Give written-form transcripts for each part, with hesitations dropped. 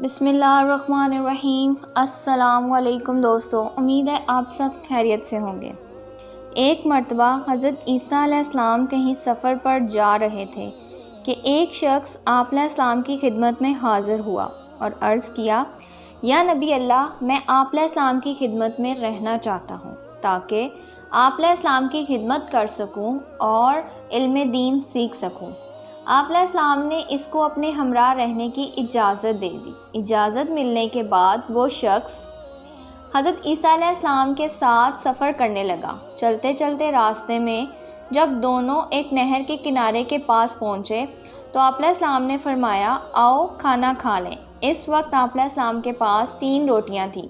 بسم اللہ الرحمن الرحیم۔ السلام علیکم دوستو، امید ہے آپ سب خیریت سے ہوں گے۔ ایک مرتبہ حضرت عیسیٰ علیہ السلام کہیں سفر پر جا رہے تھے کہ ایک شخص آپ علیہ السلام کی خدمت میں حاضر ہوا اور عرض کیا، یا نبی اللہ، میں آپ علیہ السلام کی خدمت میں رہنا چاہتا ہوں تاکہ آپ علیہ السلام کی خدمت کر سکوں اور علم دین سیکھ سکوں۔ آپ علیہ السلام نے اس کو اپنے ہمراہ رہنے کی اجازت دے دی۔ اجازت ملنے کے بعد وہ شخص حضرت عیسیٰ علیہ السلام کے ساتھ سفر کرنے لگا۔ چلتے چلتے راستے میں جب دونوں ایک نہر کے کنارے کے پاس پہنچے تو آپ علیہ السلام نے فرمایا، آؤ کھانا کھا لیں۔ اس وقت آپ علیہ السلام کے پاس 3 روٹیاں تھیں۔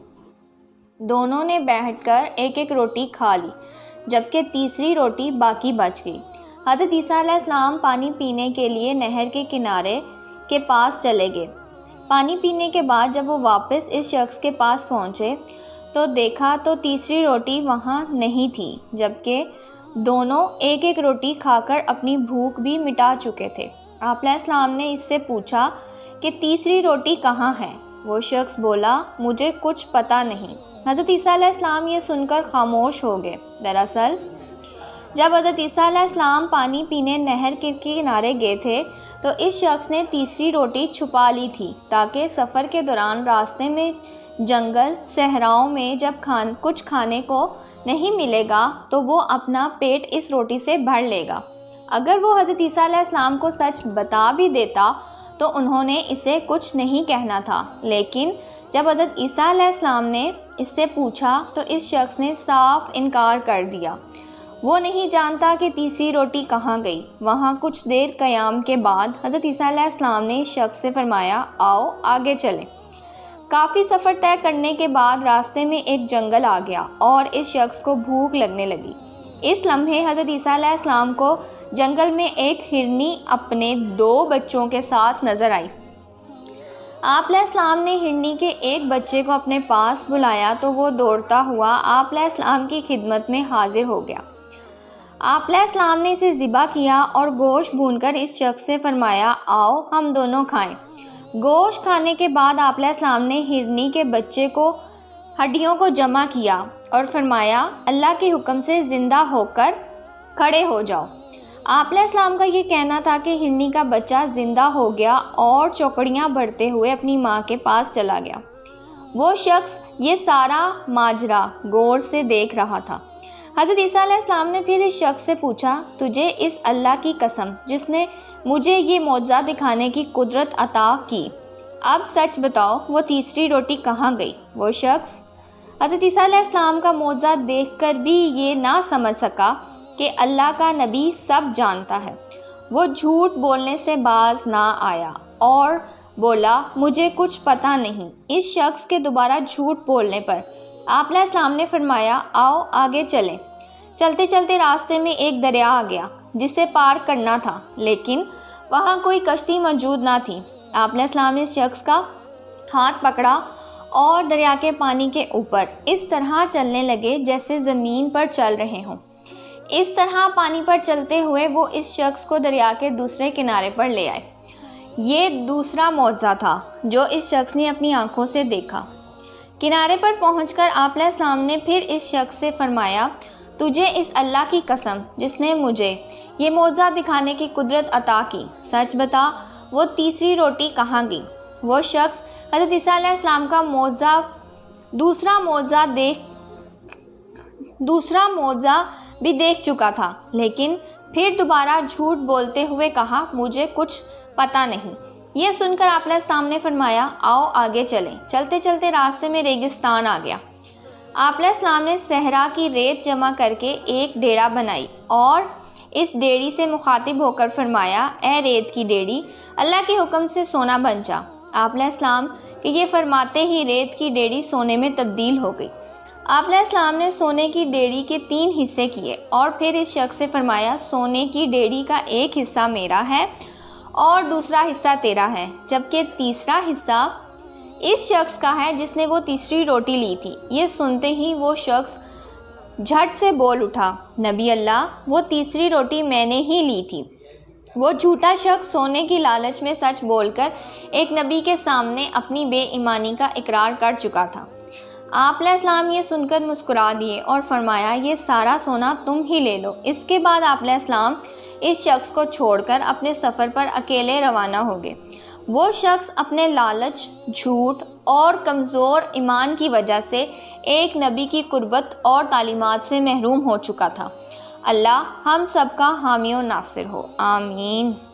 دونوں نے بیٹھ کر ایک ایک روٹی کھا لی، جبکہ تیسری روٹی باقی بچ گئی۔ حضرت عیسیٰ علیہ السلام پانی پینے کے لیے نہر کے کنارے کے پاس چلے گئے۔ پانی پینے کے بعد جب وہ واپس اس شخص کے پاس پہنچے تو دیکھا تو تیسری روٹی وہاں نہیں تھی، جبکہ دونوں ایک ایک روٹی کھا کر اپنی بھوک بھی مٹا چکے تھے۔ آپ علیہ السلام نے اس سے پوچھا کہ تیسری روٹی کہاں ہے؟ وہ شخص بولا، مجھے کچھ پتہ نہیں۔ حضرت عیسیٰ علیہ السلام یہ سن کر خاموش ہو گئے۔ دراصل جب حضرت عیسیٰ علیہ السلام پانی پینے نہر کے کنارے گئے تھے تو اس شخص نے تیسری روٹی چھپا لی تھی تاکہ سفر کے دوران راستے میں جنگل صحراؤں میں جب کچھ کھانے کو نہیں ملے گا تو وہ اپنا پیٹ اس روٹی سے بھر لے گا۔ اگر وہ حضرت عیسیٰ علیہ السلام کو سچ بتا بھی دیتا تو انہوں نے اسے کچھ نہیں کہنا تھا، لیکن جب حضرت عیسیٰ علیہ السلام نے اس سے پوچھا تو اس شخص نے صاف انکار کر دیا۔ وہ نہیں جانتا کہ تیسری روٹی کہاں گئی۔ وہاں کچھ دیر قیام کے بعد حضرت عیسیٰ علیہ السلام نے اس شخص سے فرمایا، آؤ آگے چلیں۔ کافی سفر طے کرنے کے بعد راستے میں ایک جنگل آ گیا اور اس شخص کو بھوک لگنے لگی۔ اس لمحے حضرت عیسیٰ علیہ السلام کو جنگل میں ایک ہرنی اپنے 2 بچوں کے ساتھ نظر آئی۔ آپ علیہ السلام نے ہرنی کے ایک بچے کو اپنے پاس بلایا تو وہ دوڑتا ہوا آپ علیہ السلام کی خدمت میں حاضر ہو گیا۔ آپ علیہ السلام نے اسے ذبح کیا اور گوشت بھون کر اس شخص سے فرمایا، آؤ ہم دونوں کھائیں۔ گوشت کھانے کے بعد آپ علیہ السلام نے ہرنی کے بچے کو ہڈیوں کو جمع کیا اور فرمایا، اللہ کے حکم سے زندہ ہو کر کھڑے ہو جاؤ۔ آپ علیہ السلام کا یہ کہنا تھا کہ ہرنی کا بچہ زندہ ہو گیا اور چوکڑیاں بھرتے ہوئے اپنی ماں کے پاس چلا گیا۔ وہ شخص یہ سارا ماجرا غور سے دیکھ رہا تھا۔ حضرت عیسیٰ علیہ السلام نے پھر اس شخص سے پوچھا، تجھے اس اللہ کی قسم جس نے مجھے یہ معجزہ دکھانے کی قدرت عطا کی، اب سچ بتاؤ وہ تیسری روٹی کہاں گئی؟ وہ شخص حضرت عیسیٰ علیہ السلام کا معجزہ دیکھ کر بھی یہ نہ سمجھ سکا کہ اللہ کا نبی سب جانتا ہے۔ وہ جھوٹ بولنے سے باز نہ آیا اور بولا، مجھے کچھ پتہ نہیں۔ اس شخص کے دوبارہ جھوٹ بولنے پر آپ علیہ السلام نے فرمایا، آؤ آگے چلیں۔ چلتے چلتے راستے میں ایک دریا آ گیا جسے پار کرنا تھا، لیکن وہاں کوئی کشتی موجود نہ تھی۔ آپ علیہ السلام نے اس شخص کا ہاتھ پکڑا اور دریا کے پانی کے اوپر اس طرح چلنے لگے جیسے زمین پر چل رہے ہوں۔ اس طرح پانی پر چلتے ہوئے وہ اس شخص کو دریا کے دوسرے کنارے پر لے آئے۔ یہ دوسرا معجزہ تھا جو اس شخص نے اپنی آنکھوں سے دیکھا۔ کنارے پر پہنچ کر آپ علیہ السلام نے پھر اس شخص سے فرمایا، تجھے اس اللہ کی قسم جس نے مجھے یہ معجزہ دکھانے کی قدرت عطا کی، سچ بتا وہ تیسری روٹی کہاں گئی؟ وہ شخص حضرت عیسیٰ علیہ السلام کا دوسرا معجزہ بھی دیکھ چکا تھا، لیکن پھر دوبارہ جھوٹ بولتے ہوئے کہا، مجھے کچھ پتہ نہیں۔ یہ سن کر آپ علیہ السلام نے فرمایا، آؤ آگے چلیں۔ چلتے چلتے راستے میں ریگستان آ گیا۔ آپ علیہ السلام نے صحرا کی ریت جمع کر کے ایک ڈیرا بنائی اور اس ڈیری سے مخاطب ہو کر فرمایا، اے ریت کی ڈیری، اللہ کے حکم سے سونا بن جا۔ آپ علیہ السلام کہ یہ فرماتے ہی ریت کی ڈیری سونے میں تبدیل ہو گئی۔ آپ علیہ السلام نے سونے کی ڈیری کے 3 حصے کیے اور پھر اس شخص سے فرمایا، سونے کی ڈیری کا ایک حصہ میرا ہے اور دوسرا حصہ تیرا ہے، جبکہ تیسرا حصہ اس شخص کا ہے جس نے وہ تیسری روٹی لی تھی۔ یہ سنتے ہی وہ شخص جھٹ سے بول اٹھا، نبی اللہ، وہ تیسری روٹی میں نے ہی لی تھی۔ وہ جھوٹا شخص سونے کی لالچ میں سچ بول کر ایک نبی کے سامنے اپنی بے ایمانی کا اقرار کر چکا تھا۔ آپ علیہ السلام یہ سن کر مسکرا دیے اور فرمایا یہ سارا سونا تم ہی لے لو۔ اس کے بعد آپ علیہ السلام اس شخص کو چھوڑ کر اپنے سفر پر اکیلے روانہ ہو گئے۔ وہ شخص اپنے لالچ، جھوٹ اور کمزور ایمان کی وجہ سے ایک نبی کی قربت اور تعلیمات سے محروم ہو چکا تھا۔ اللہ ہم سب کا حامی و ناصر ہو، آمین۔